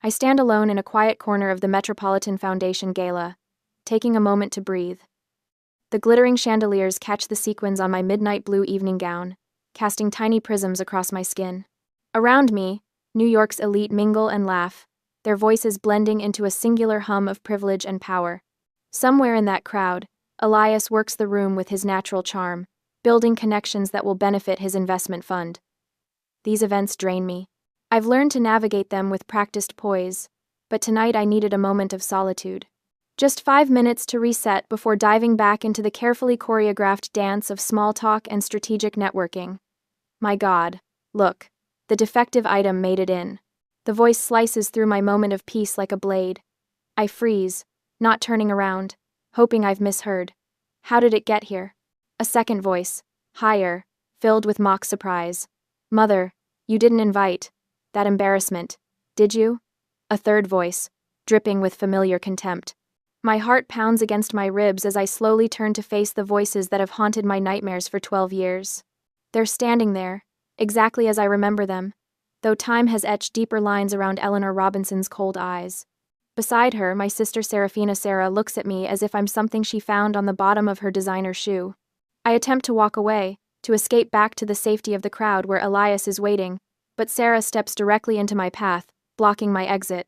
I stand alone in a quiet corner of the Metropolitan Foundation gala, taking a moment to breathe. The glittering chandeliers catch the sequins on my midnight blue evening gown, casting tiny prisms across my skin. Around me, New York's elite mingle and laugh, their voices blending into a singular hum of privilege and power. Somewhere in that crowd, Elias works the room with his natural charm, building connections that will benefit his investment fund. These events drain me. I've learned to navigate them with practiced poise, but tonight I needed a moment of solitude. Just 5 minutes to reset before diving back into the carefully choreographed dance of small talk and strategic networking. My God, look, the defective item made it in. The voice slices through my moment of peace like a blade. I freeze, not turning around, hoping I've misheard. How did it get here? A second voice, higher, filled with mock surprise. Mother, you didn't invite. That embarrassment, did you? A third voice, dripping with familiar contempt. My heart pounds against my ribs as I slowly turn to face the voices that have haunted my nightmares for 12 years. They're standing there, exactly as I remember them, though time has etched deeper lines around Eleanor Robinson's cold eyes. Beside her, my sister Serafina Sarah looks at me as if I'm something she found on the bottom of her designer shoe. I attempt to walk away, to escape back to the safety of the crowd where Elias is waiting, but Sarah steps directly into my path, blocking my exit.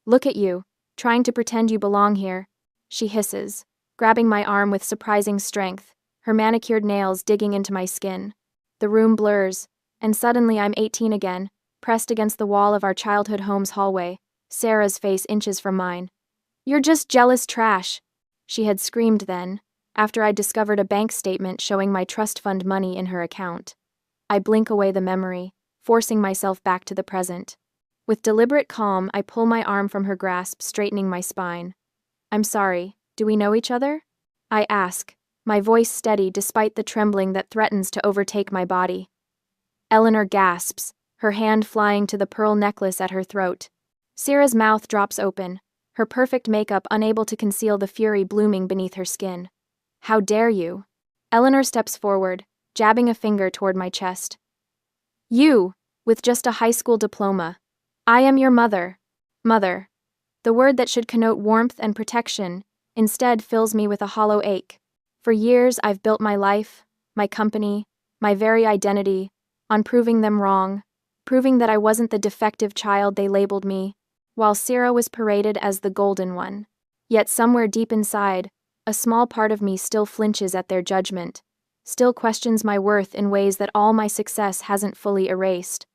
Look at you, trying to pretend you belong here, she hisses, grabbing my arm with surprising strength, her manicured nails digging into my skin. The room blurs, and suddenly I'm 18 again, pressed against the wall of our childhood home's hallway, Sarah's face inches from mine. You're just jealous trash, she had screamed then, after I discovered a bank statement showing my trust fund money in her account. I blink away the memory, forcing myself back to the present. With deliberate calm, I pull my arm from her grasp, straightening my spine. I'm sorry, do we know each other? I ask, my voice steady despite the trembling that threatens to overtake my body. Eleanor gasps, her hand flying to the pearl necklace at her throat. Sarah's mouth drops open, her perfect makeup unable to conceal the fury blooming beneath her skin. How dare you? Eleanor steps forward, jabbing a finger toward my chest. You, with just a high school diploma. I am your mother. Mother. The word that should connote warmth and protection, instead fills me with a hollow ache. For years I've built my life, my company, my very identity, on proving them wrong, proving that I wasn't the defective child they labeled me, while Sarah was paraded as the golden one. Yet somewhere deep inside, a small part of me still flinches at their judgment, still questions my worth in ways that all my success hasn't fully erased.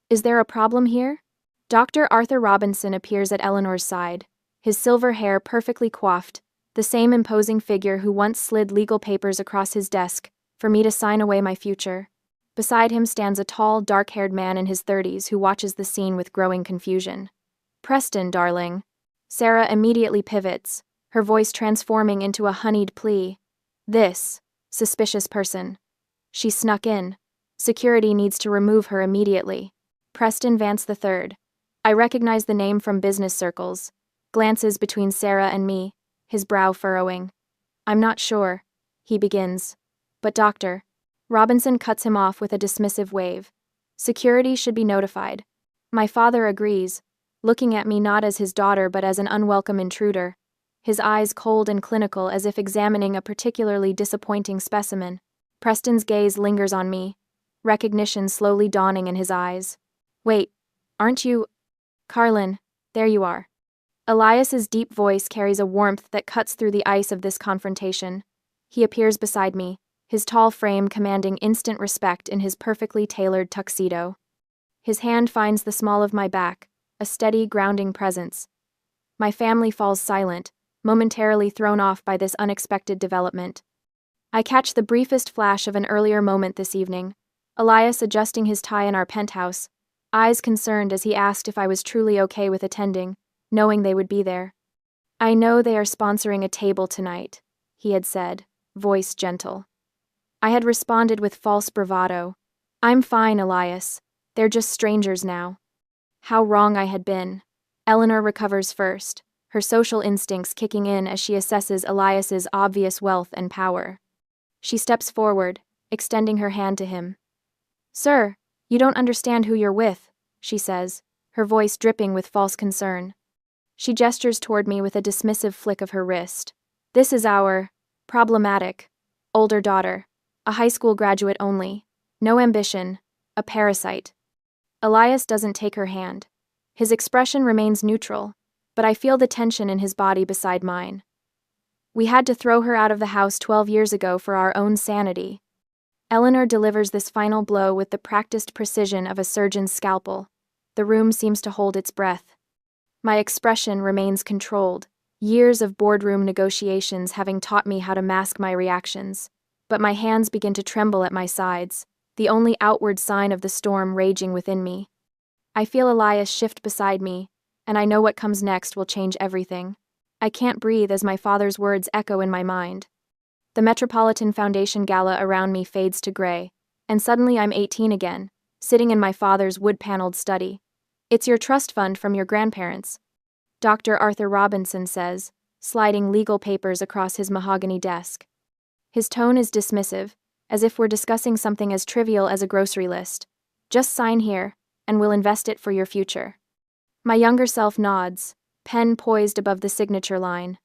Is there a problem here? Dr. Arthur Robinson appears at Eleanor's side, his silver hair perfectly coiffed, the same imposing figure who once slid legal papers across his desk for me to sign away my future. Beside him stands a tall, dark-haired man in his 30s who watches the scene with growing confusion. Preston, darling. Sarah immediately pivots, her voice transforming into a honeyed plea. This suspicious person. She snuck in. Security needs to remove her immediately. Preston Vance III. I recognize the name from business circles. Glances between Sarah and me, his brow furrowing. I'm not sure, he begins. But Dr. Robinson cuts him off with a dismissive wave. Security should be notified. My father agrees, looking at me not as his daughter but as an unwelcome intruder, his eyes cold and clinical as if examining a particularly disappointing specimen. Preston's gaze lingers on me, recognition slowly dawning in his eyes. Wait, aren't you... Carlin, there you are. Elias's deep voice carries a warmth that cuts through the ice of this confrontation. He appears beside me, his tall frame commanding instant respect in his perfectly tailored tuxedo. His hand finds the small of my back, a steady, grounding presence. My family falls silent, momentarily thrown off by this unexpected development. I catch the briefest flash of an earlier moment this evening, Elias adjusting his tie in our penthouse, eyes concerned as he asked if I was truly okay with attending, knowing they would be there. I know they are sponsoring a table tonight, he had said, voice gentle. I had responded with false bravado. I'm fine, Elias. They're just strangers now. How wrong I had been. Eleanor recovers first, her social instincts kicking in as she assesses Elias's obvious wealth and power. She steps forward, extending her hand to him. Sir, you don't understand who you're with, she says, her voice dripping with false concern. She gestures toward me with a dismissive flick of her wrist. This is our problematic older daughter, a high school graduate only, no ambition, a parasite. Elias doesn't take her hand. His expression remains neutral, but I feel the tension in his body beside mine. We had to throw her out of the house 12 years ago for our own sanity. Eleanor delivers this final blow with the practiced precision of a surgeon's scalpel. The room seems to hold its breath. My expression remains controlled, years of boardroom negotiations having taught me how to mask my reactions, but my hands begin to tremble at my sides, the only outward sign of the storm raging within me. I feel Elias shift beside me, and I know what comes next will change everything. I can't breathe as my father's words echo in my mind. The Metropolitan Foundation gala around me fades to gray, and suddenly I'm 18 again, sitting in my father's wood-paneled study. It's your trust fund from your grandparents, Dr. Arthur Robinson says, sliding legal papers across his mahogany desk. His tone is dismissive, as if we're discussing something as trivial as a grocery list. Just sign here, and we'll invest it for your future. My younger self nods, pen poised above the signature line.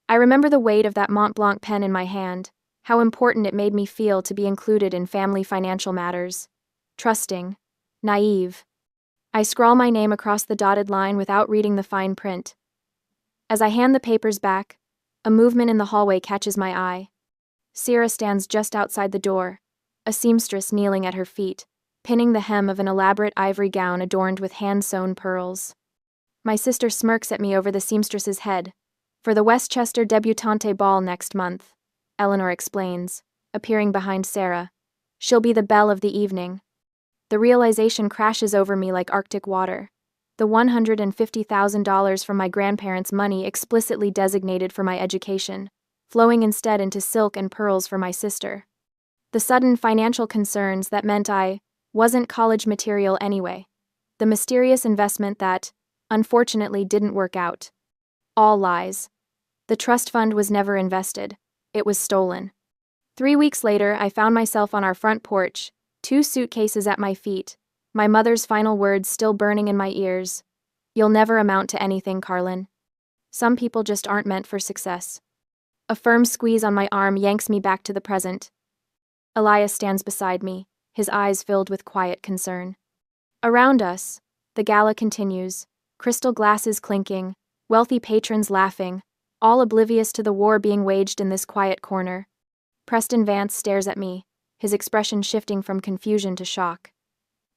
I remember the weight of that Mont Blanc pen in my hand, how important it made me feel to be included in family financial matters. Trusting, naive. I scrawl my name across the dotted line without reading the fine print. As I hand the papers back, a movement in the hallway catches my eye. Sierra stands just outside the door, a seamstress kneeling at her feet, pinning the hem of an elaborate ivory gown adorned with hand-sewn pearls. My sister smirks at me over the seamstress's head. For the Westchester debutante ball next month, Eleanor explains, appearing behind Sarah. She'll be the belle of the evening. The realization crashes over me like Arctic water. The $150,000 from my grandparents' money explicitly designated for my education, flowing instead into silk and pearls for my sister. The sudden financial concerns that meant I wasn't college material anyway. The mysterious investment that, unfortunately, didn't work out. All lies. The trust fund was never invested. It was stolen. 3 weeks later, I found myself on our front porch, 2 suitcases at my feet, my mother's final words still burning in my ears. You'll never amount to anything, Carlin. Some people just aren't meant for success. A firm squeeze on my arm yanks me back to the present. Elias stands beside me, his eyes filled with quiet concern. Around us, the gala continues, crystal glasses clinking, wealthy patrons laughing, all oblivious to the war being waged in this quiet corner. Preston Vance stares at me, his expression shifting from confusion to shock.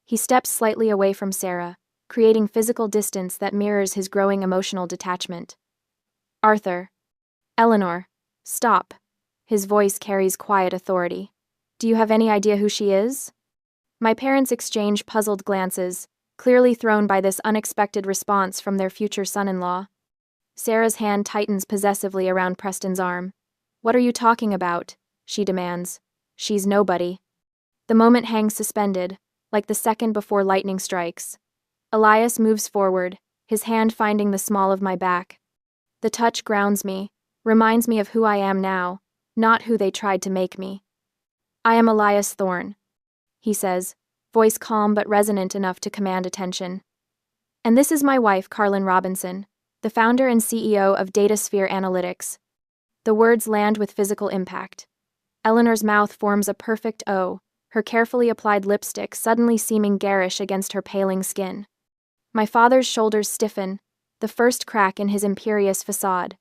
He steps slightly away from Sarah, creating physical distance that mirrors his growing emotional detachment. Arthur. Eleanor. Stop. His voice carries quiet authority. Do you have any idea who she is? My parents exchange puzzled glances, clearly thrown by this unexpected response from their future son-in-law. Sarah's hand tightens possessively around Preston's arm. What are you talking about? She demands. She's nobody. The moment hangs suspended, like the second before lightning strikes. Elias moves forward, his hand finding the small of my back. The touch grounds me, reminds me of who I am now, not who they tried to make me. I am Elias Thorne, he says, voice calm but resonant enough to command attention. And this is my wife, Carlin Robinson, the founder and CEO of DataSphere Analytics. The words land with physical impact. Eleanor's mouth forms a perfect O, her carefully applied lipstick suddenly seeming garish against her paling skin. My father's shoulders stiffen, the first crack in his imperious facade.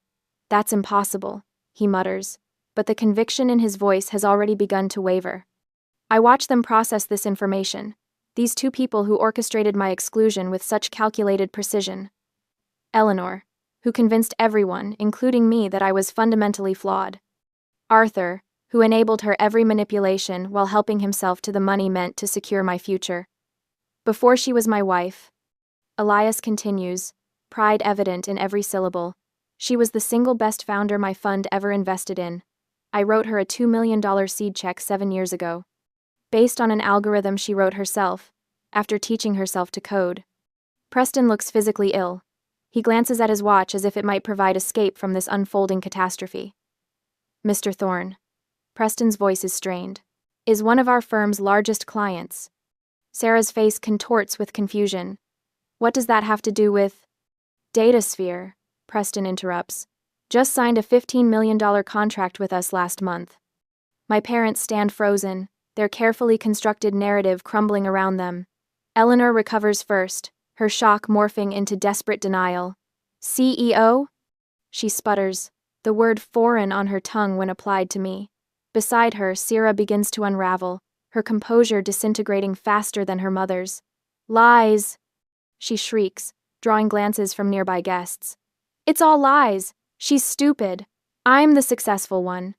That's impossible, he mutters, but the conviction in his voice has already begun to waver. I watch them process this information, these 2 people who orchestrated my exclusion with such calculated precision. Eleanor, who convinced everyone, including me, that I was fundamentally flawed. Arthur, who enabled her every manipulation while helping himself to the money meant to secure my future. Before she was my wife, Elias continues, pride evident in every syllable, she was the single best founder my fund ever invested in. I wrote her a $2 million seed check 7 years ago. Based on an algorithm she wrote herself, after teaching herself to code. Preston looks physically ill. He glances at his watch as if it might provide escape from this unfolding catastrophe. Mr. Thorne. Preston's voice is strained. Is one of our firm's largest clients. Sarah's face contorts with confusion. What does that have to do with DataSphere? Preston interrupts. Just signed a $15 million contract with us last month. My parents stand frozen, their carefully constructed narrative crumbling around them. Eleanor recovers first, her shock morphing into desperate denial. CEO? She sputters, the word foreign on her tongue when applied to me. Beside her, Sierra begins to unravel, her composure disintegrating faster than her mother's. Lies! She shrieks, drawing glances from nearby guests. It's all lies! She's stupid! I'm the successful one.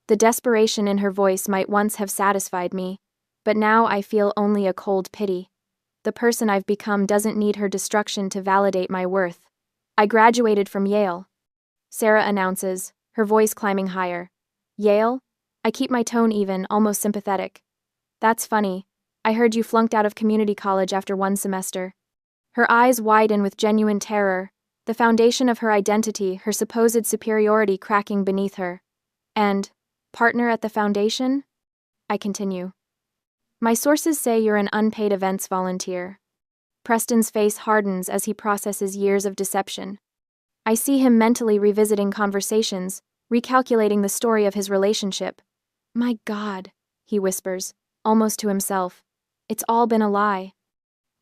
The desperation in her voice might once have satisfied me, but now I feel only a cold pity. The person I've become doesn't need her destruction to validate my worth. I graduated from Yale. Sarah announces, her voice climbing higher. Yale? I keep my tone even, almost sympathetic. That's funny. I heard you flunked out of community college after one semester. Her eyes widen with genuine terror, the foundation of her identity, her supposed superiority cracking beneath her. And, partner at the foundation? I continue. My sources say you're an unpaid events volunteer. Preston's face hardens as he processes years of deception. I see him mentally revisiting conversations, recalculating the story of his relationship. My God, he whispers, almost to himself. It's all been a lie.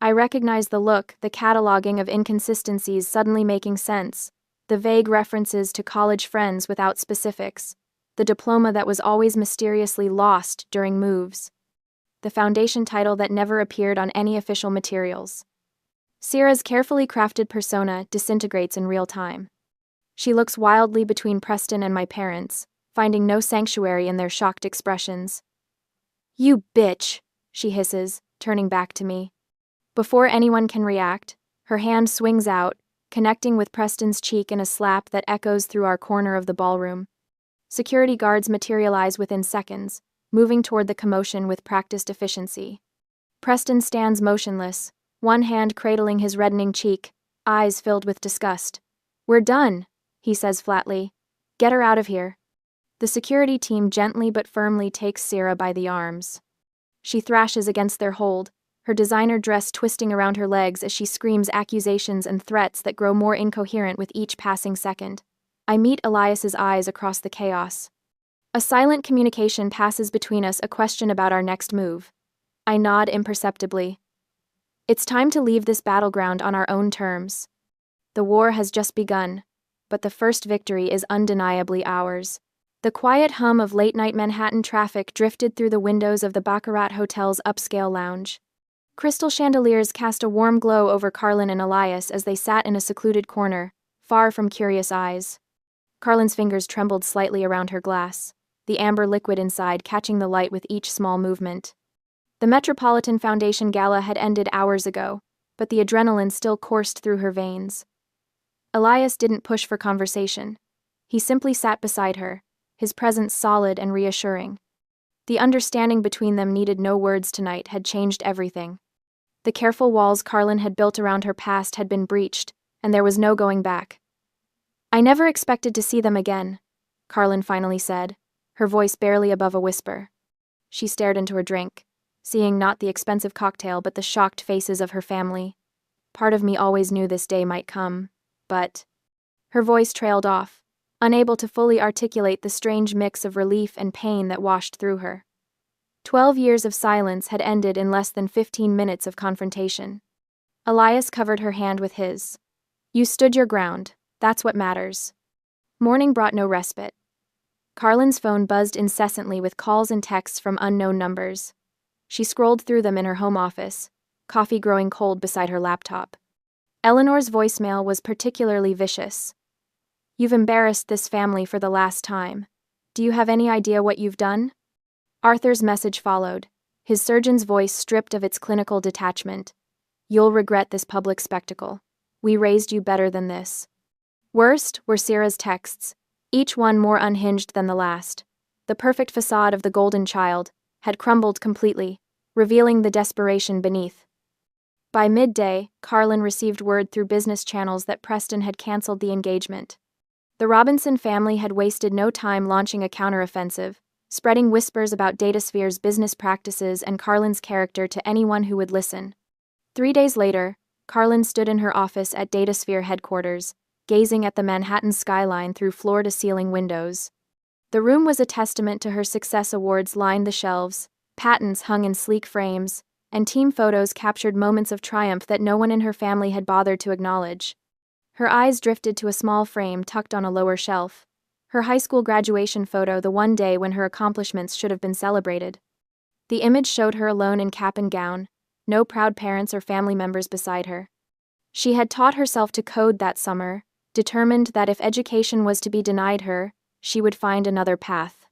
I recognize the look, the cataloging of inconsistencies suddenly making sense, the vague references to college friends without specifics, the diploma that was always mysteriously lost during moves, the foundation title that never appeared on any official materials. Sierra's carefully crafted persona disintegrates in real time. She looks wildly between Preston and my parents, finding no sanctuary in their shocked expressions. You bitch, she hisses, turning back to me. Before anyone can react, her hand swings out, connecting with Preston's cheek in a slap that echoes through our corner of the ballroom. Security guards materialize within seconds, moving toward the commotion with practiced efficiency. Preston stands motionless, one hand cradling his reddening cheek, eyes filled with disgust. We're done, he says flatly. Get her out of here. The security team gently but firmly takes Sierra by the arms. She thrashes against their hold, her designer dress twisting around her legs as she screams accusations and threats that grow more incoherent with each passing second. I meet Elias's eyes across the chaos. A silent communication passes between us, a question about our next move. I nod imperceptibly. It's time to leave this battleground on our own terms. The war has just begun, but the first victory is undeniably ours. The quiet hum of late-night Manhattan traffic drifted through the windows of the Baccarat Hotel's upscale lounge. Crystal chandeliers cast a warm glow over Carlin and Elias as they sat in a secluded corner, far from curious eyes. Carlin's fingers trembled slightly around her glass, the amber liquid inside catching the light with each small movement. The Metropolitan Foundation Gala had ended hours ago, but the adrenaline still coursed through her veins. Elias didn't push for conversation. He simply sat beside her, his presence solid and reassuring. The understanding between them needed no words tonight had changed everything. The careful walls Carlin had built around her past had been breached, and there was no going back. I never expected to see them again, Carlin finally said, her voice barely above a whisper. She stared into her drink, seeing not the expensive cocktail but the shocked faces of her family. Part of me always knew this day might come, but... Her voice trailed off, unable to fully articulate the strange mix of relief and pain that washed through her. 12 years of silence had ended in less than 15 minutes of confrontation. Elias covered her hand with his. You stood your ground, that's what matters. Morning brought no respite. Carlin's phone buzzed incessantly with calls and texts from unknown numbers. She scrolled through them in her home office, coffee growing cold beside her laptop. Eleanor's voicemail was particularly vicious. You've embarrassed this family for the last time. Do you have any idea what you've done? Arthur's message followed, his surgeon's voice stripped of its clinical detachment. You'll regret this public spectacle. We raised you better than this. Worst were Sierra's texts, each one more unhinged than the last. The perfect facade of the golden child had crumbled completely, revealing the desperation beneath. By midday, Carlin received word through business channels that Preston had canceled the engagement. The Robinson family had wasted no time launching a counteroffensive, spreading whispers about DataSphere's business practices and Carlin's character to anyone who would listen. 3 days later, Carlin stood in her office at DataSphere headquarters, gazing at the Manhattan skyline through floor-to-ceiling windows. The room was a testament to her success. Awards lined the shelves, patents hung in sleek frames, and team photos captured moments of triumph that no one in her family had bothered to acknowledge. Her eyes drifted to a small frame tucked on a lower shelf. Her high school graduation photo, the one day when her accomplishments should have been celebrated. The image showed her alone in cap and gown, no proud parents or family members beside her. She had taught herself to code that summer, determined that if education was to be denied her, she would find another path.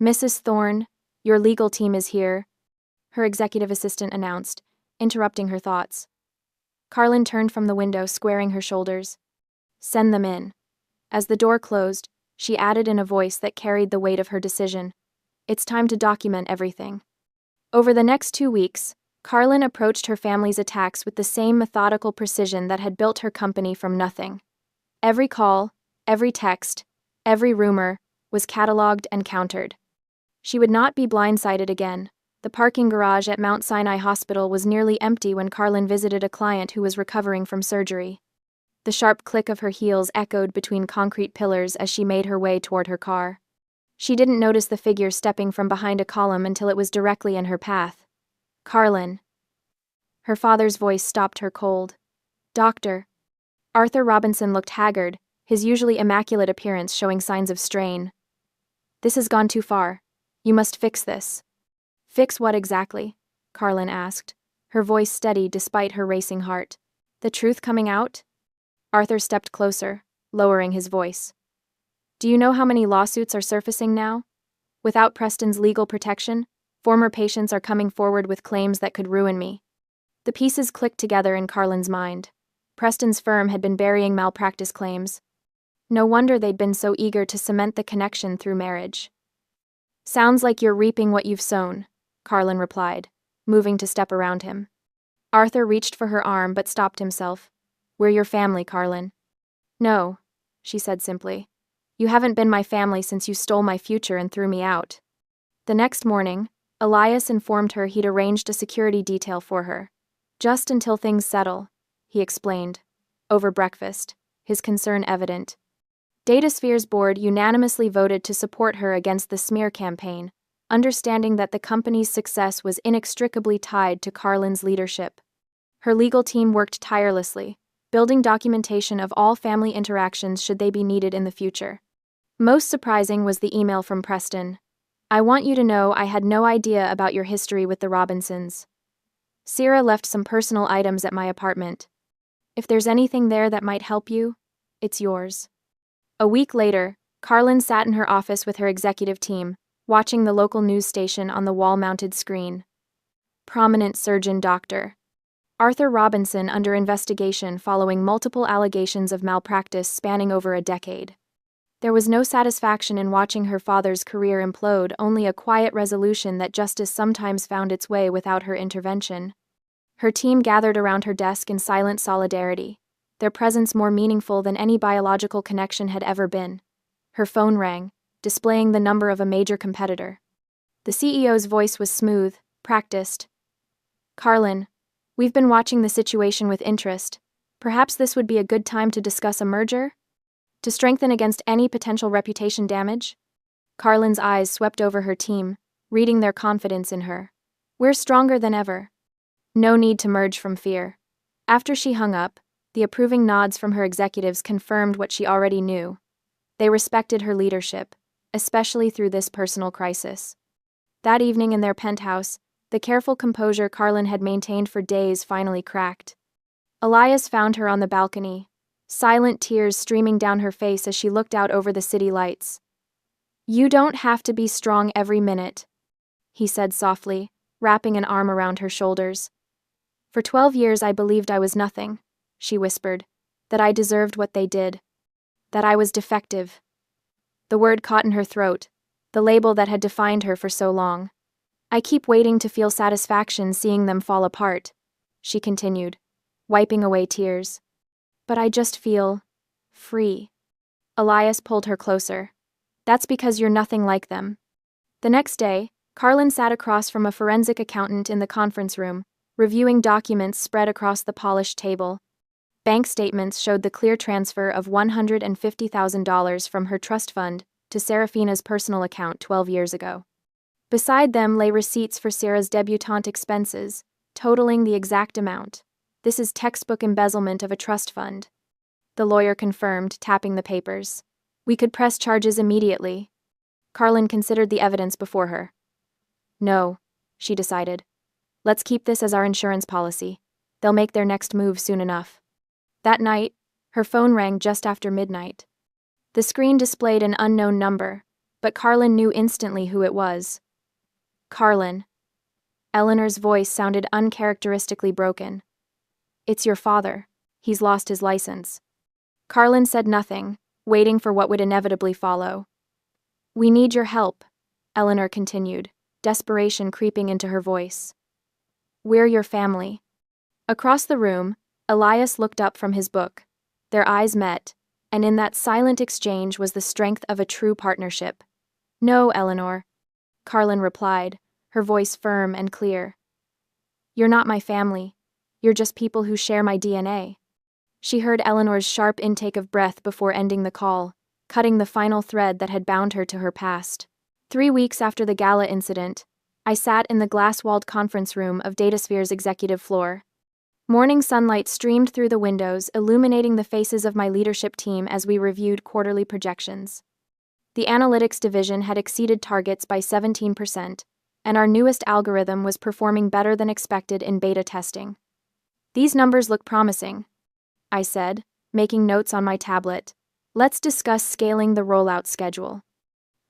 "Mrs. Thorne, your legal team is here," her executive assistant announced, interrupting her thoughts. Carlin turned from the window, squaring her shoulders. "Send them in." As the door closed, she added in a voice that carried the weight of her decision, "It's time to document everything." Over the next 2 weeks, Carlin approached her family's attacks with the same methodical precision that had built her company from nothing. Every call, every text, every rumor was cataloged and countered. She would not be blindsided again. The parking garage at Mount Sinai Hospital was nearly empty when Carlin visited a client who was recovering from surgery. The sharp click of her heels echoed between concrete pillars as she made her way toward her car. She didn't notice the figure stepping from behind a column until it was directly in her path. "Carlin." Her father's voice stopped her cold. "Doctor." Arthur Robinson looked haggard, his usually immaculate appearance showing signs of strain. "This has gone too far. You must fix this." "Fix what exactly?" Carlin asked, her voice steady despite her racing heart. "The truth coming out?" Arthur stepped closer, lowering his voice. "Do you know how many lawsuits are surfacing now? Without Preston's legal protection, former patients are coming forward with claims that could ruin me." The pieces clicked together in Carlin's mind. Preston's firm had been burying malpractice claims. No wonder they'd been so eager to cement the connection through marriage. "Sounds like you're reaping what you've sown," Carlin replied, moving to step around him. Arthur reached for her arm but stopped himself. "We're your family, Carlin." "No," she said simply. "You haven't been my family since you stole my future and threw me out." The next morning, Elias informed her he'd arranged a security detail for her. "Just until things settle," he explained. Over breakfast, his concern evident. DataSphere's board unanimously voted to support her against the smear campaign, understanding that the company's success was inextricably tied to Carlin's leadership. Her legal team worked tirelessly, building documentation of all family interactions should they be needed in the future. Most surprising was the email from Preston. "I want you to know I had no idea about your history with the Robinsons. Sarah left some personal items at my apartment. If there's anything there that might help you, it's yours." A week later, Carlin sat in her office with her executive team, watching the local news station on the wall-mounted screen. "Prominent surgeon Dr. Arthur Robinson under investigation following multiple allegations of malpractice spanning over a decade." There was no satisfaction in watching her father's career implode, only a quiet resolution that justice sometimes found its way without her intervention. Her team gathered around her desk in silent solidarity, their presence more meaningful than any biological connection had ever been. Her phone rang, displaying the number of a major competitor. The CEO's voice was smooth, practiced. "Carlin, we've been watching the situation with interest. Perhaps this would be a good time to discuss a merger? To strengthen against any potential reputation damage?" Carlin's eyes swept over her team, reading their confidence in her. "We're stronger than ever. No need to merge from fear." After she hung up, the approving nods from her executives confirmed what she already knew. They respected her leadership, especially through this personal crisis. That evening in their penthouse, the careful composure Carlin had maintained for days finally cracked. Elias found her on the balcony, silent tears streaming down her face as she looked out over the city lights. "You don't have to be strong every minute," he said softly, wrapping an arm around her shoulders. "For 12 years I believed I was nothing," she whispered, "that I deserved what they did. That I was defective." The word caught in her throat, the label that had defined her for so long. "I keep waiting to feel satisfaction seeing them fall apart," she continued, wiping away tears. "But I just feel free." Elias pulled her closer. "That's because you're nothing like them." The next day, Carlin sat across from a forensic accountant in the conference room, reviewing documents spread across the polished table. Bank statements showed the clear transfer of $150,000 from her trust fund to Serafina's personal account 12 years ago. Beside them lay receipts for Sarah's debutante expenses, totaling the exact amount. This is textbook embezzlement of a trust fund, the lawyer confirmed, tapping the papers. We could press charges immediately. Carlin considered the evidence before her. No, she decided. Let's keep this as our insurance policy. They'll make their next move soon enough. That night, her phone rang just after midnight. The screen displayed an unknown number, but Carlin knew instantly who it was. Carlin. Eleanor's voice sounded uncharacteristically broken. It's your father. He's lost his license. Carlin said nothing, waiting for what would inevitably follow. We need your help, Eleanor continued, desperation creeping into her voice. We're your family. Across the room, Elias looked up from his book. Their eyes met, and in that silent exchange was the strength of a true partnership. No, Eleanor, Carlin replied, her voice firm and clear. You're not my family. You're just people who share my DNA. She heard Eleanor's sharp intake of breath before ending the call, cutting the final thread that had bound her to her past. 3 weeks after the gala incident, I sat in the glass-walled conference room of DataSphere's executive floor. Morning sunlight streamed through the windows, illuminating the faces of my leadership team as we reviewed quarterly projections. The analytics division had exceeded targets by 17%, and our newest algorithm was performing better than expected in beta testing. These numbers look promising, I said, making notes on my tablet. Let's discuss scaling the rollout schedule.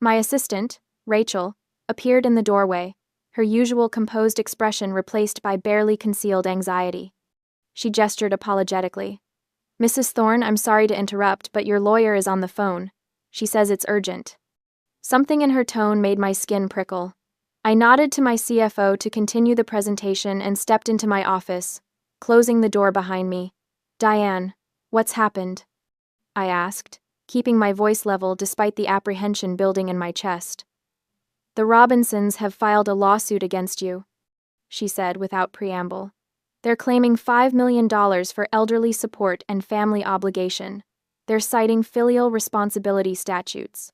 My assistant, Rachel, appeared in the doorway, her usual composed expression replaced by barely concealed anxiety. She gestured apologetically. Mrs. Thorne, I'm sorry to interrupt, but your lawyer is on the phone. She says it's urgent. Something in her tone made my skin prickle. I nodded to my CFO to continue the presentation and stepped into my office, closing the door behind me. Diane, what's happened? I asked, keeping my voice level despite the apprehension building in my chest. The Robinsons have filed a lawsuit against you, she said without preamble. They're claiming $5 million for elderly support and family obligation. They're citing filial responsibility statutes.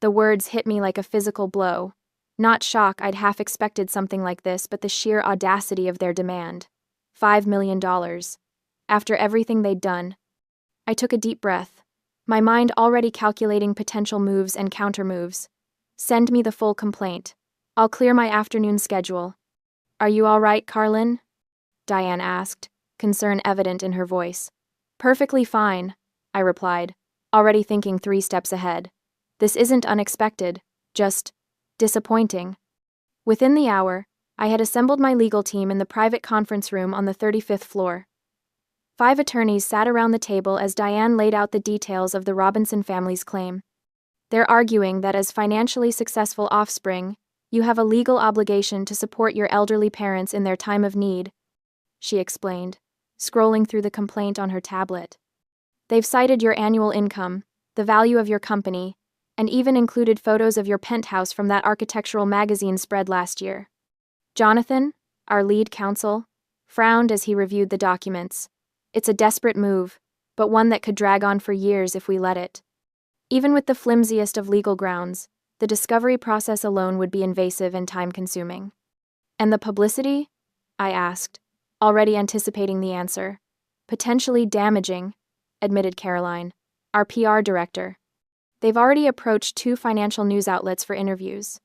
The words hit me like a physical blow. Not shock, I'd half expected something like this, but the sheer audacity of their demand. $5 million. After everything they'd done. I took a deep breath, my mind already calculating potential moves and countermoves. Send me the full complaint. I'll clear my afternoon schedule. Are you all right, Carlin? Diane asked, concern evident in her voice. Perfectly fine, I replied, already thinking 3 steps ahead. This isn't unexpected, just disappointing. Within the hour, I had assembled my legal team in the private conference room on the 35th floor. 5 attorneys sat around the table as Diane laid out the details of the Robinson family's claim. They're arguing that as financially successful offspring, you have a legal obligation to support your elderly parents in their time of need, she explained, scrolling through the complaint on her tablet. They've cited your annual income, the value of your company, and even included photos of your penthouse from that architectural magazine spread last year. Jonathan, our lead counsel, frowned as he reviewed the documents. It's a desperate move, but one that could drag on for years if we let it. Even with the flimsiest of legal grounds, the discovery process alone would be invasive and time-consuming. And the publicity? I asked, already anticipating the answer. Potentially damaging, admitted Caroline, our PR director. They've already approached 2 financial news outlets for interviews.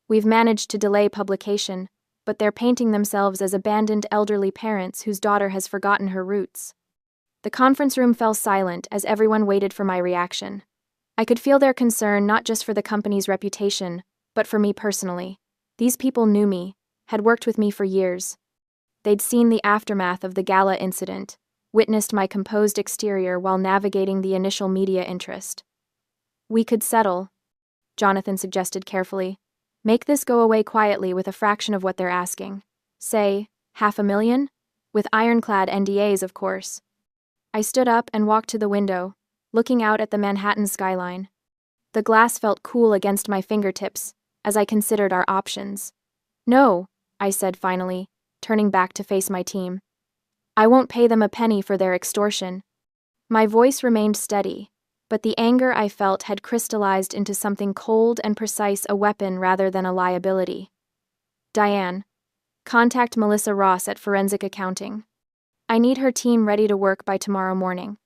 We've managed to delay publication, but they're painting themselves as abandoned elderly parents whose daughter has forgotten her roots. The conference room fell silent as everyone waited for my reaction. I could feel their concern not just for the company's reputation, but for me personally. These people knew me, had worked with me for years. They'd seen the aftermath of the gala incident, witnessed my composed exterior while navigating the initial media interest. We could settle, Jonathan suggested carefully. Make this go away quietly with a fraction of what they're asking. Say, $500,000? With ironclad NDAs, of course. I stood up and walked to the window, looking out at the Manhattan skyline. The glass felt cool against my fingertips as I considered our options. No, I said finally, turning back to face my team. I won't pay them a penny for their extortion. My voice remained steady, but the anger I felt had crystallized into something cold and precise, a weapon rather than a liability. Diane, contact Melissa Ross at Forensic Accounting. I need her team ready to work by tomorrow morning.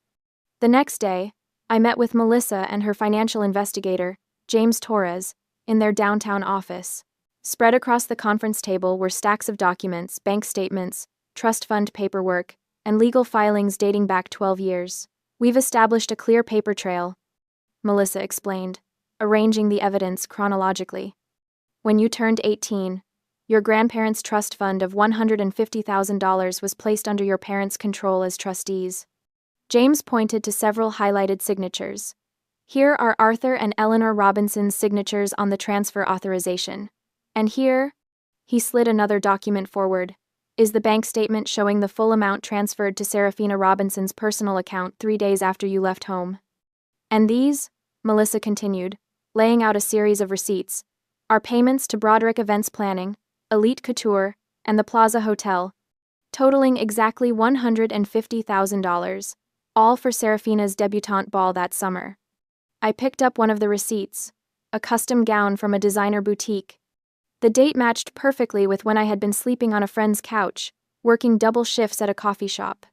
The next day, I met with Melissa and her financial investigator, James Torres, in their downtown office. Spread across the conference table were stacks of documents, bank statements, trust fund paperwork, and legal filings dating back 12 years. We've established a clear paper trail, Melissa explained, arranging the evidence chronologically. When you turned 18, your grandparents' trust fund of $150,000 was placed under your parents' control as trustees. James pointed to several highlighted signatures. Here are Arthur and Eleanor Robinson's signatures on the transfer authorization. And here, he slid another document forward, is the bank statement showing the full amount transferred to Serafina Robinson's personal account 3 days after you left home. And these, Melissa continued, laying out a series of receipts, are payments to Broderick Events Planning, Elite Couture, and the Plaza Hotel, totaling exactly $150,000, all for Serafina's debutante ball that summer. I picked up one of the receipts, a custom gown from a designer boutique. The date matched perfectly with when I had been sleeping on a friend's couch, working double shifts at a coffee shop.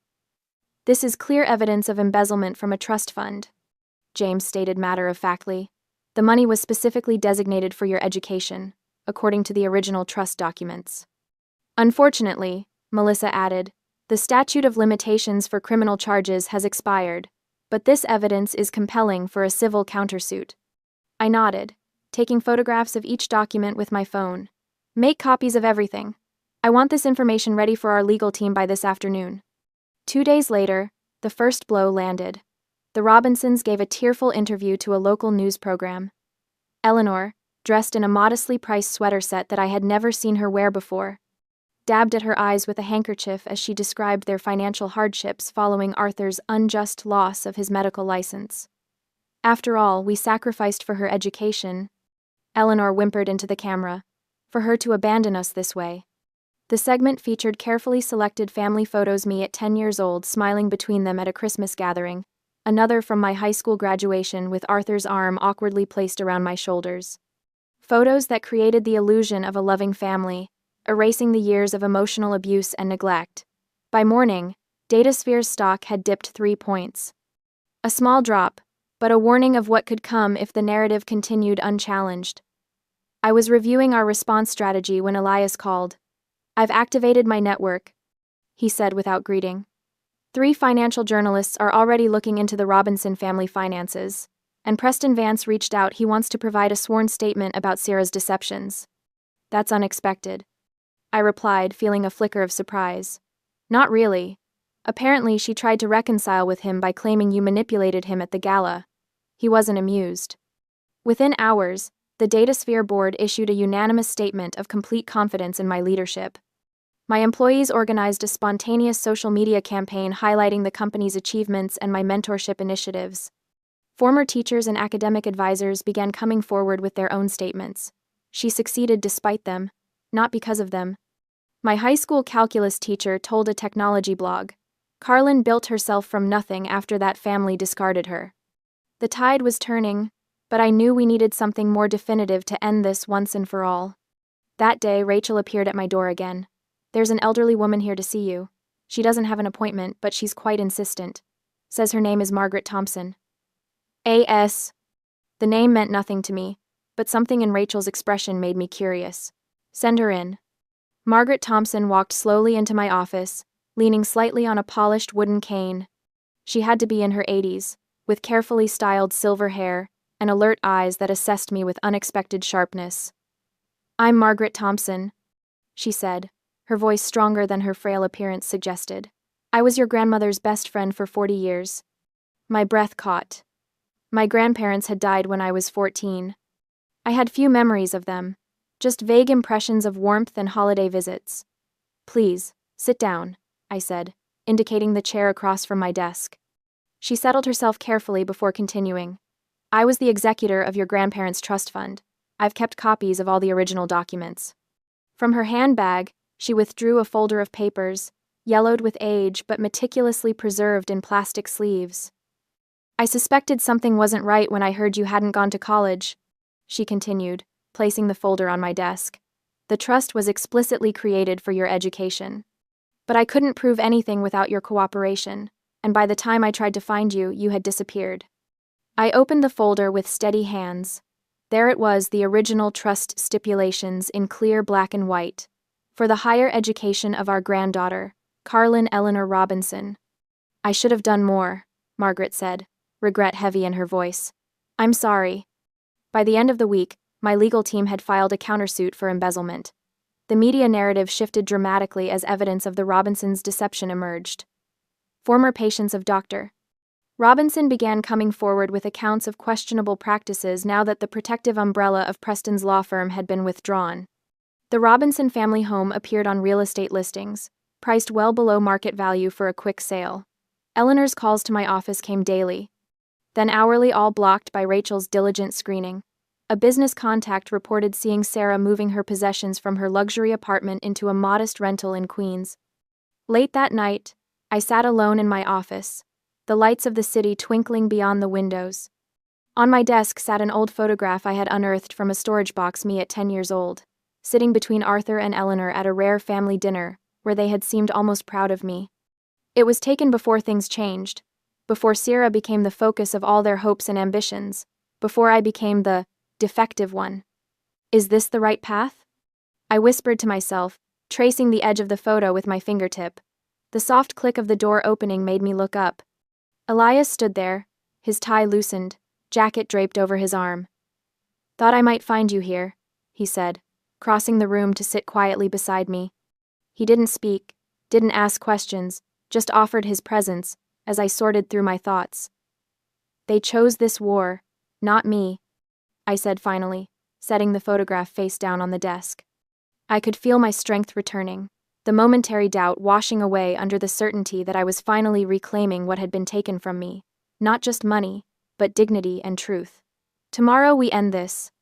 This is clear evidence of embezzlement from a trust fund, James stated matter-of-factly. The money was specifically designated for your education, according to the original trust documents. Unfortunately, Melissa added, the statute of limitations for criminal charges has expired, but this evidence is compelling for a civil countersuit. I nodded, taking photographs of each document with my phone. Make copies of everything. I want this information ready for our legal team by this afternoon. 2 days later, the first blow landed. The Robinsons gave a tearful interview to a local news program. Eleanor, dressed in a modestly priced sweater set that I had never seen her wear before, dabbed at her eyes with a handkerchief as she described their financial hardships following Arthur's unjust loss of his medical license. After all, we sacrificed for her education, Eleanor whimpered into the camera, for her to abandon us this way. The segment featured carefully selected family photos, me at 10 years old smiling between them at a Christmas gathering, another from my high school graduation with Arthur's arm awkwardly placed around my shoulders. Photos that created the illusion of a loving family, erasing the years of emotional abuse and neglect. By morning, DataSphere's stock had dipped 3 points. A small drop, but a warning of what could come if the narrative continued unchallenged. I was reviewing our response strategy when Elias called. I've activated my network, he said without greeting. 3 financial journalists are already looking into the Robinson family finances, and Preston Vance reached out. He wants to provide a sworn statement about Sarah's deceptions. That's unexpected, I replied, feeling a flicker of surprise. Not really. Apparently she tried to reconcile with him by claiming you manipulated him at the gala. He wasn't amused. Within hours, the DataSphere board issued a unanimous statement of complete confidence in my leadership. My employees organized a spontaneous social media campaign highlighting the company's achievements and my mentorship initiatives. Former teachers and academic advisors began coming forward with their own statements. She succeeded despite them, not because of them. My high school calculus teacher told a technology blog, Carlin built herself from nothing after that family discarded her. The tide was turning, but I knew we needed something more definitive to end this once and for all. That day, Rachel appeared at my door again. There's an elderly woman here to see you. She doesn't have an appointment, but she's quite insistent. Says her name is Margaret Thompson. A.S. The name meant nothing to me, but something in Rachel's expression made me curious. Send her in. Margaret Thompson walked slowly into my office, leaning slightly on a polished wooden cane. She had to be in her 80s, with carefully styled silver hair and alert eyes that assessed me with unexpected sharpness. I'm Margaret Thompson, she said, her voice stronger than her frail appearance suggested. I was your grandmother's best friend for 40 years. My breath caught. My grandparents had died when I was 14. I had few memories of them, just vague impressions of warmth and holiday visits. Please, sit down, I said, indicating the chair across from my desk. She settled herself carefully before continuing. I was the executor of your grandparents' trust fund. I've kept copies of all the original documents. From her handbag, She withdrew a folder of papers, yellowed with age but meticulously preserved in plastic sleeves. "I suspected something wasn't right when I heard you hadn't gone to college," she continued, placing the folder on my desk. "The trust was explicitly created for your education. But I couldn't prove anything without your cooperation, and by the time I tried to find you, you had disappeared." I opened the folder with steady hands. There it was, the original trust stipulations in clear black and white. For the higher education of our granddaughter, Carlin Eleanor Robinson. "I should have done more," Margaret said, regret heavy in her voice. "I'm sorry." By the end of the week, my legal team had filed a countersuit for embezzlement. The media narrative shifted dramatically as evidence of the Robinsons' deception emerged. Former patients of Dr. Robinson began coming forward with accounts of questionable practices now that the protective umbrella of Preston's law firm had been withdrawn. The Robinson family home appeared on real estate listings, priced well below market value for a quick sale. Eleanor's calls to my office came daily, then hourly, all blocked by Rachel's diligent screening. A business contact reported seeing Sarah moving her possessions from her luxury apartment into a modest rental in Queens. Late that night, I sat alone in my office, the lights of the city twinkling beyond the windows. On my desk sat an old photograph I had unearthed from a storage box, me at 10 years old, sitting between Arthur and Eleanor at a rare family dinner, where they had seemed almost proud of me. It was taken before things changed, before Sarah became the focus of all their hopes and ambitions, before I became the defective one. Is this the right path? I whispered to myself, tracing the edge of the photo with my fingertip. The soft click of the door opening made me look up. Elias stood there, his tie loosened, jacket draped over his arm. "Thought I might find you here," he said, crossing the room to sit quietly beside me. He didn't speak, didn't ask questions, just offered his presence as I sorted through my thoughts. "They chose this war, not me," I said finally, setting the photograph face down on the desk. I could feel my strength returning, the momentary doubt washing away under the certainty that I was finally reclaiming what had been taken from me, not just money, but dignity and truth. "Tomorrow we end this,"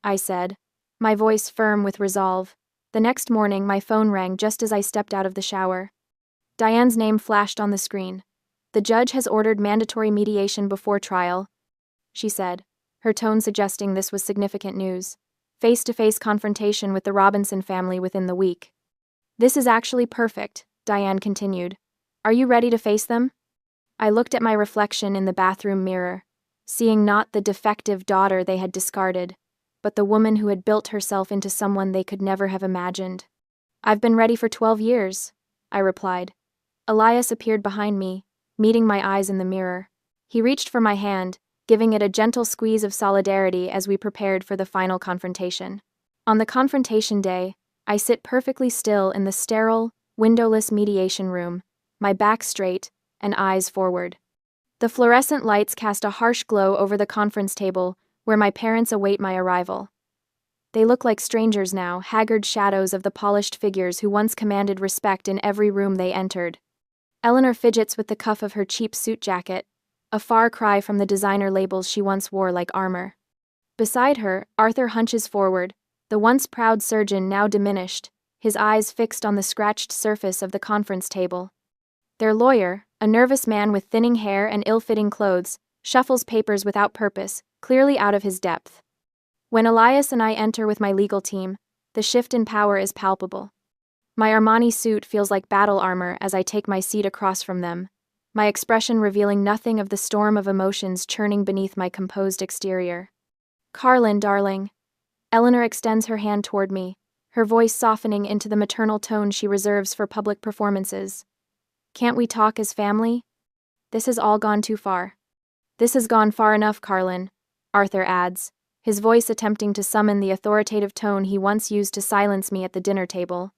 I said, my voice firm with resolve. The next morning, my phone rang just as I stepped out of the shower. Diane's name flashed on the screen. "The judge has ordered mandatory mediation before trial," she said, her tone suggesting this was significant news. Face-to-face confrontation with the Robinson family within the week. "This is actually perfect," Diane continued. "Are you ready to face them?" I looked at my reflection in the bathroom mirror, seeing not the defective daughter they had discarded, but the woman who had built herself into someone they could never have imagined. "I've been ready for 12 years, I replied. Elias appeared behind me, meeting my eyes in the mirror. He reached for my hand, giving it a gentle squeeze of solidarity as we prepared for the final confrontation. On the confrontation day, I sit perfectly still in the sterile, windowless mediation room, my back straight and eyes forward. The fluorescent lights cast a harsh glow over the conference table, where my parents await my arrival. They look like strangers now, haggard shadows of the polished figures who once commanded respect in every room they entered. Eleanor fidgets with the cuff of her cheap suit jacket, a far cry from the designer labels she once wore like armor. Beside her, Arthur hunches forward, the once proud surgeon now diminished, his eyes fixed on the scratched surface of the conference table. Their lawyer, a nervous man with thinning hair and ill-fitting clothes, shuffles papers without purpose, clearly out of his depth. When Elias and I enter with my legal team, the shift in power is palpable. My Armani suit feels like battle armor as I take my seat across from them, my expression revealing nothing of the storm of emotions churning beneath my composed exterior. "Carlin, darling." Eleanor extends her hand toward me, her voice softening into the maternal tone she reserves for public performances. "Can't we talk as family? This has all gone too far." "This has gone far enough, Carlin," Arthur adds, his voice attempting to summon the authoritative tone he once used to silence me at the dinner table.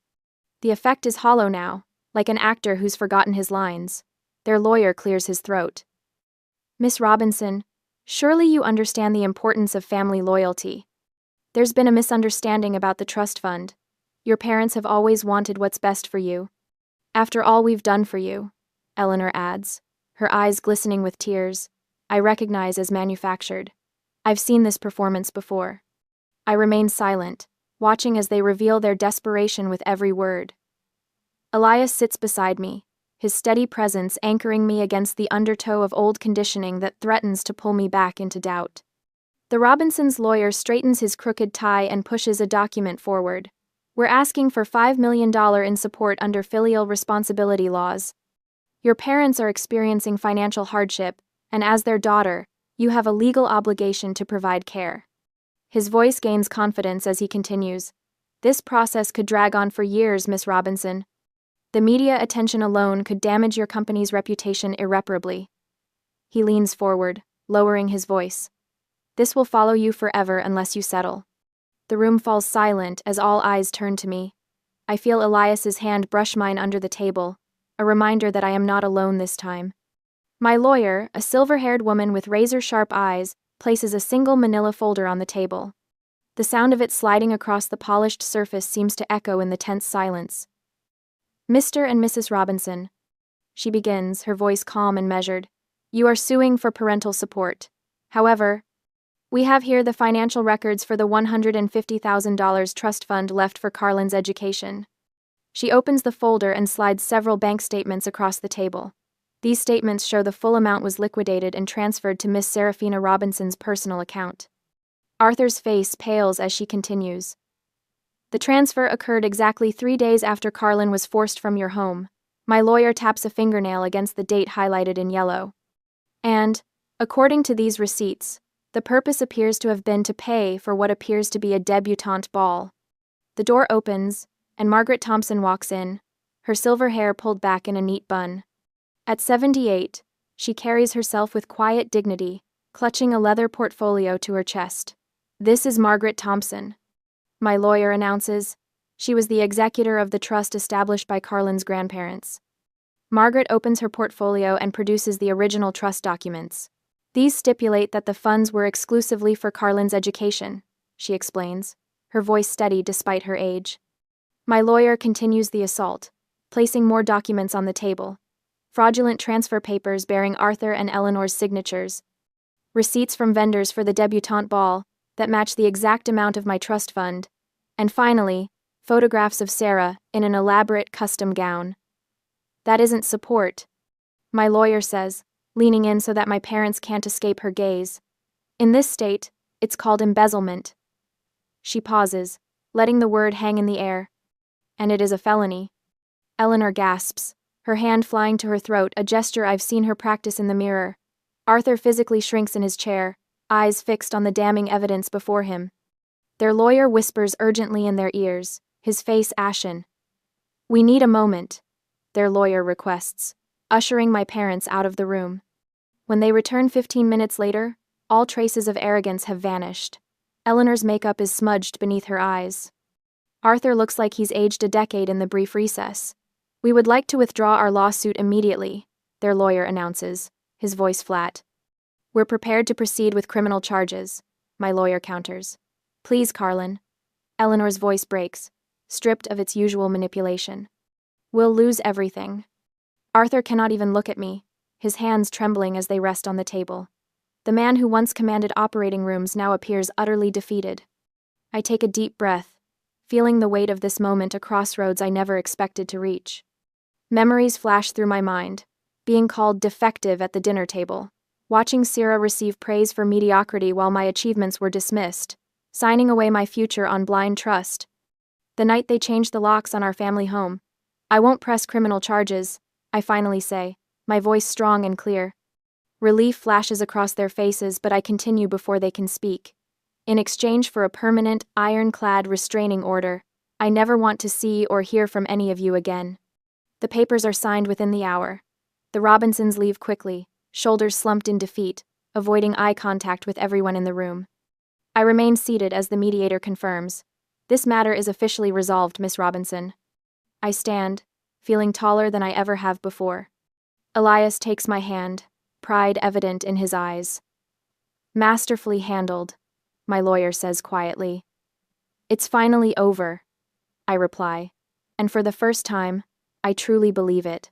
The effect is hollow now, like an actor who's forgotten his lines. Their lawyer clears his throat. "Miss Robinson, surely you understand the importance of family loyalty. There's been a misunderstanding about the trust fund. Your parents have always wanted what's best for you. After all we've done for you," Eleanor adds, her eyes glistening with tears, I recognize as manufactured. I've seen this performance before. I remain silent, watching as they reveal their desperation with every word. Elias sits beside me, his steady presence anchoring me against the undertow of old conditioning that threatens to pull me back into doubt. The Robinsons' lawyer straightens his crooked tie and pushes a document forward. We're asking for $5 million in support under filial responsibility laws. Your parents are experiencing financial hardship, and as their daughter, you have a legal obligation to provide care. His voice gains confidence as he continues. This process could drag on for years, Miss Robinson. The media attention alone could damage your company's reputation irreparably. He leans forward, lowering his voice. This will follow you forever unless you settle. The room falls silent as all eyes turn to me. I feel Elias's hand brush mine under the table, a reminder that I am not alone this time. My lawyer, a silver-haired woman with razor-sharp eyes, places a single manila folder on the table. The sound of it sliding across the polished surface seems to echo in the tense silence. Mr. and Mrs. Robinson, she begins, her voice calm and measured. You are suing for parental support. However, we have here the financial records for the $150,000 trust fund left for Carlin's education. She opens the folder and slides several bank statements across the table. These statements show the full amount was liquidated and transferred to Miss Serafina Robinson's personal account. Arthur's face pales as she continues. The transfer occurred exactly 3 days after Carlin was forced from your home. My lawyer taps a fingernail against the date highlighted in yellow. And, according to these receipts, the purpose appears to have been to pay for what appears to be a debutante ball. The door opens, and Margaret Thompson walks in, her silver hair pulled back in a neat bun. At 78, she carries herself with quiet dignity, clutching a leather portfolio to her chest. This is Margaret Thompson, my lawyer announces. She was the executor of the trust established by Carlin's grandparents. Margaret opens her portfolio and produces the original trust documents. These stipulate that the funds were exclusively for Carlin's education, she explains, her voice steady despite her age. My lawyer continues the assault, placing more documents on the table. Fraudulent transfer papers bearing Arthur and Eleanor's signatures. Receipts from vendors for the debutante ball that match the exact amount of my trust fund. And finally, photographs of Sarah in an elaborate custom gown. That isn't support, my lawyer says, leaning in so that my parents can't escape her gaze. In this state, it's called embezzlement. She pauses, letting the word hang in the air. And it is a felony. Eleanor gasps, her hand flying to her throat, a gesture I've seen her practice in the mirror. Arthur physically shrinks in his chair, eyes fixed on the damning evidence before him. Their lawyer whispers urgently in their ears, his face ashen. We need a moment, their lawyer requests, ushering my parents out of the room. When they return 15 minutes later, all traces of arrogance have vanished. Eleanor's makeup is smudged beneath her eyes. Arthur looks like he's aged a decade in the brief recess. We would like to withdraw our lawsuit immediately, their lawyer announces, his voice flat. We're prepared to proceed with criminal charges, my lawyer counters. Please, Carlin. Eleanor's voice breaks, stripped of its usual manipulation. We'll lose everything. Arthur cannot even look at me, his hands trembling as they rest on the table. The man who once commanded operating rooms now appears utterly defeated. I take a deep breath, feeling the weight of this moment a crossroads I never expected to reach. Memories flash through my mind, being called defective at the dinner table, watching Sarah receive praise for mediocrity while my achievements were dismissed, signing away my future on blind trust. The night they changed the locks on our family home. I won't press criminal charges, I finally say, my voice strong and clear. Relief flashes across their faces, but I continue before they can speak. In exchange for a permanent, ironclad restraining order, I never want to see or hear from any of you again. The papers are signed within the hour. The Robinsons leave quickly, shoulders slumped in defeat, avoiding eye contact with everyone in the room. I remain seated as the mediator confirms. This matter is officially resolved, Miss Robinson. I stand, feeling taller than I ever have before. Elias takes my hand, pride evident in his eyes. Masterfully handled, my lawyer says quietly. It's finally over, I reply, and for the first time, I truly believe it.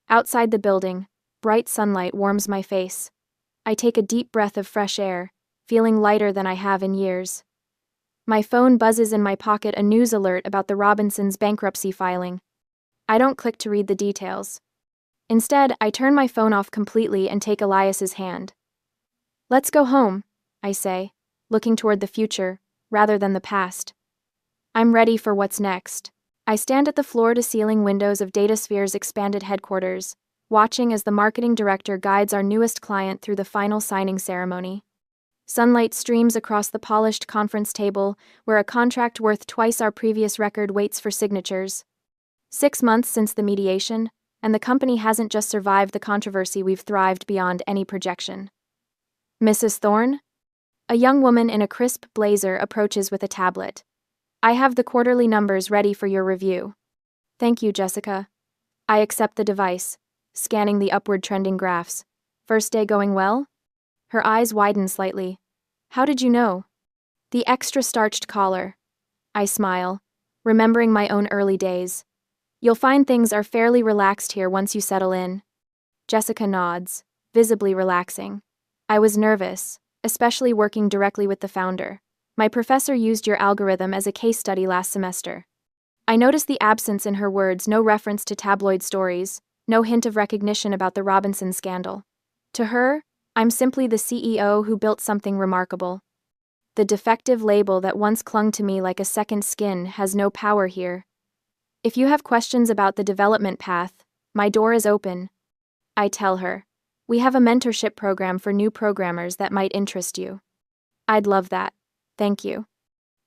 Outside the building, bright sunlight warms my face. I take a deep breath of fresh air, feeling lighter than I have in years. My phone buzzes in my pocket, a news alert about the Robinsons' bankruptcy filing. I don't click to read the details. Instead, I turn my phone off completely and take Elias's hand. Let's go home, I say, looking toward the future, rather than the past. I'm ready for what's next. I stand at the floor-to-ceiling windows of DataSphere's expanded headquarters, watching as the marketing director guides our newest client through the final signing ceremony. Sunlight streams across the polished conference table, where a contract worth twice our previous record waits for signatures. 6 months since the mediation, and the company hasn't just survived the controversy, we've thrived beyond any projection. Mrs. Thorne? A young woman in a crisp blazer approaches with a tablet. I have the quarterly numbers ready for your review. Thank you, Jessica. I accept the device, scanning the upward trending graphs. First day going well? Her eyes widen slightly. How did you know? The extra starched collar. I smile, remembering my own early days. You'll find things are fairly relaxed here once you settle in. Jessica nods, visibly relaxing. I was nervous, especially working directly with the founder. My professor used your algorithm as a case study last semester. I noticed the absence in her words, no reference to tabloid stories, no hint of recognition about the Robinson scandal. To her, I'm simply the CEO who built something remarkable. The defective label that once clung to me like a second skin has no power here. If you have questions about the development path, my door is open. I tell her. We have a mentorship program for new programmers that might interest you. I'd love that. Thank you.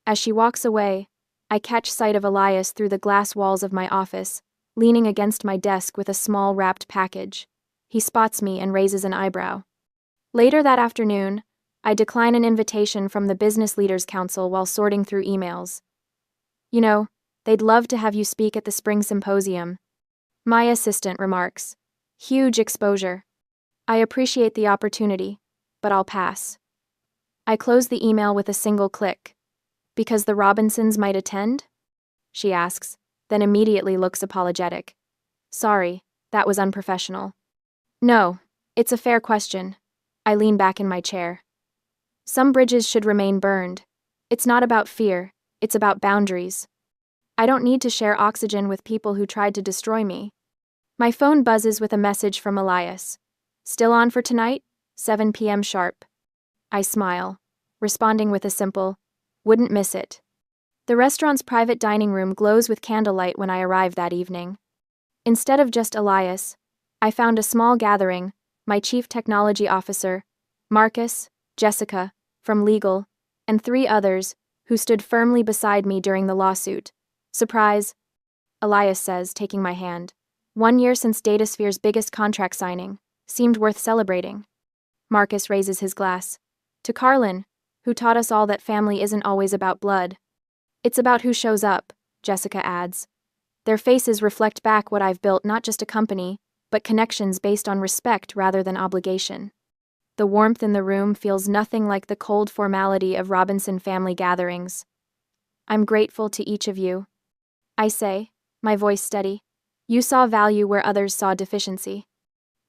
As she walks away, I catch sight of Elias through the glass walls of my office, leaning against my desk with a small wrapped package. He spots me and raises an eyebrow. Later that afternoon, I decline an invitation from the Business Leaders Council while sorting through emails. You know, they'd love to have you speak at the spring symposium. My assistant remarks. Huge exposure. I appreciate the opportunity, but I'll pass. I close the email with a single click. Because the Robinsons might attend? She asks, then immediately looks apologetic. Sorry, that was unprofessional. No, it's a fair question. I lean back in my chair. Some bridges should remain burned. It's not about fear, it's about boundaries. I don't need to share oxygen with people who tried to destroy me. My phone buzzes with a message from Elias. Still on for tonight? 7 p.m. sharp. I smile, responding with a simple, wouldn't miss it. The restaurant's private dining room glows with candlelight when I arrive that evening. Instead of just Elias, I found a small gathering, my chief technology officer, Marcus, Jessica, from legal, and 3 others, who stood firmly beside me during the lawsuit. Surprise, Elias says, taking my hand. 1 year since DataSphere's biggest contract signing. Seemed worth celebrating. Marcus raises his glass. To Carlin, who taught us all that family isn't always about blood. It's about who shows up, Jessica adds. Their faces reflect back what I've built, not just a company, but connections based on respect rather than obligation. The warmth in the room feels nothing like the cold formality of Robinson family gatherings. I'm grateful to each of you. I say, my voice steady. You saw value where others saw deficiency.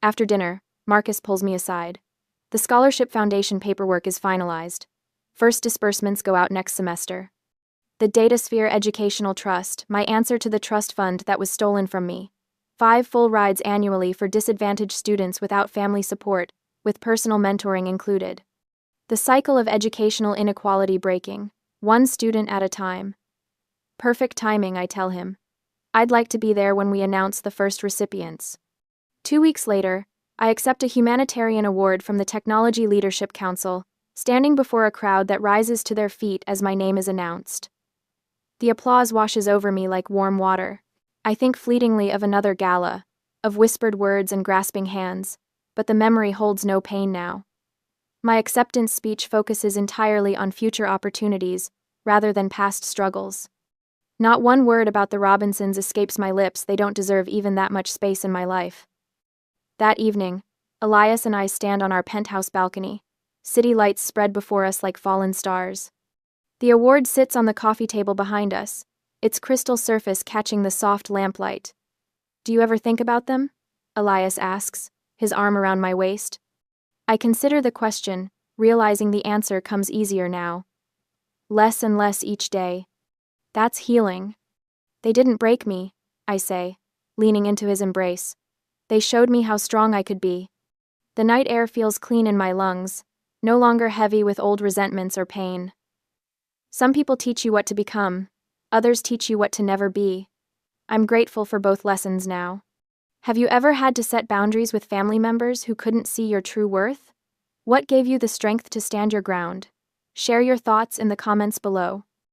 After dinner, Marcus pulls me aside. The Scholarship Foundation paperwork is finalized. First disbursements go out next semester. The DataSphere Educational Trust, my answer to the trust fund that was stolen from me. 5 full rides annually for disadvantaged students without family support, with personal mentoring included. The cycle of educational inequality breaking, 1 student at a time. Perfect timing, I tell him. I'd like to be there when we announce the first recipients. 2 weeks later, I accept a humanitarian award from the Technology Leadership Council, standing before a crowd that rises to their feet as my name is announced. The applause washes over me like warm water. I think fleetingly of another gala, of whispered words and grasping hands, but the memory holds no pain now. My acceptance speech focuses entirely on future opportunities, rather than past struggles. Not one word about the Robinsons escapes my lips. They don't deserve even that much space in my life. That evening, Elias and I stand on our penthouse balcony. City lights spread before us like fallen stars. The award sits on the coffee table behind us, its crystal surface catching the soft lamplight. Do you ever think about them? Elias asks, his arm around my waist. I consider the question, realizing the answer comes easier now. Less and less each day. That's healing. They didn't break me, I say. leaning into his embrace. They showed me how strong I could be. The night air feels clean in my lungs, no longer heavy with old resentments or pain. Some people teach you what to become, others teach you what to never be. I'm grateful for both lessons now. Have you ever had to set boundaries with family members who couldn't see your true worth? What gave you the strength to stand your ground? Share your thoughts in the comments below.